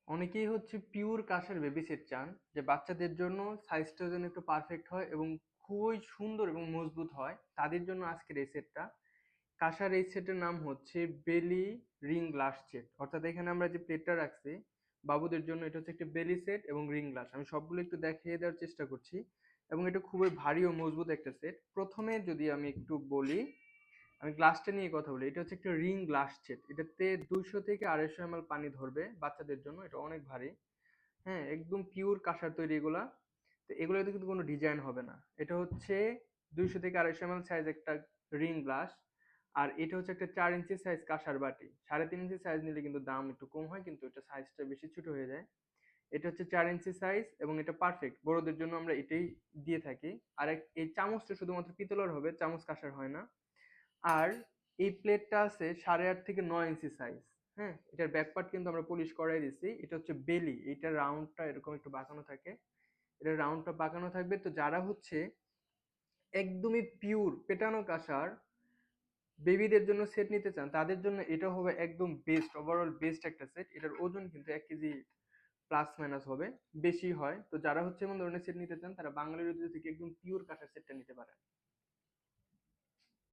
অনেকেই হচ্ছে পিওর কাঁসার বেবি সেট চান, যে বাচ্চাদের জন্য সাইজটা যেন একটু পারফেক্ট হয় এবং খুবই সুন্দর এবং মজবুত হয়। তাদের জন্য আজকের এই সেটটা। কাঁসার এই সেটের নাম হচ্ছে বেলি রিং গ্লাস সেট। অর্থাৎ এখানে আমরা যে প্লেটটা রাখছি বাবুদের জন্য, এটা হচ্ছে একটা বেলি সেট এবং রিং গ্লাস। আমি সবগুলো একটু দেখিয়ে দেওয়ার চেষ্টা করছি। এবং এটা খুবই ভারী ও মজবুত একটা সেট। প্রথমে যদি আমি একটু বলি, আমি গ্লাসটা নিয়ে কথা বলি। এটা হচ্ছে একটা রিং গ্লাস সেট। এটাতে 200 থেকে 250 ml পানি ধরবে বাচ্চাদের জন্য। এটা অনেক ভারী। হ্যাঁ, একদম পিওর কাঁসার তৈরি এগুলা। তো এগুলোতে কিন্তু কোনো ডিজাইন হবে না। এটা হচ্ছে 200 থেকে 250 ml সাইজ একটা রিং গ্লাস। আর এটা হচ্ছে একটা 4 ইঞ্চি সাইজ কাঁসার বাটি। 3.5 ইঞ্চি সাইজ নিলে কিন্তু দাম একটু কম হয়, কিন্তু এটা সাইজটা বেশি ছোট হয়ে যায়। এটা হচ্ছে 4 ইঞ্চি সাইজ এবং এটা পারফেক্ট। বড়দের জন্য আমরা এটাই দিয়ে থাকি। আর এই চামচটা শুধুমাত্র পিতলের হবে, চামচ কাঁসার হয় না। আর এই প্লেটটা আছে 8.5 থেকে 9 ইঞ্চি সাইজ। হ্যাঁ, এটার ব্যাক পার্ট কিন্তু আমরা পলিশ করাই দিছি। এটা হচ্ছে বেলি। এটা রাউন্ডটা এরকম একটু বাঁকানো থাকে। এটা রাউন্ডটা বাঁকানো থাকবে। তো যারা হচ্ছে একদমই পিওর পেটানো কাঁসার বেবিদের জন্য সেট নিতে চান, তাদের জন্য এটা হবে একদম বেস্ট, ওভারঅল বেস্ট একটা সেট। এটার ওজন কিন্তু 1 কেজি প্লাস মাইনাস হবে, বেশি হয়। তো যারা হচ্ছে এমন ধরনের সেট নিতে চান, তারা বাঙালি রুদ্র থেকে একদম পিওর কাঁসার সেটটা নিতে পারেন।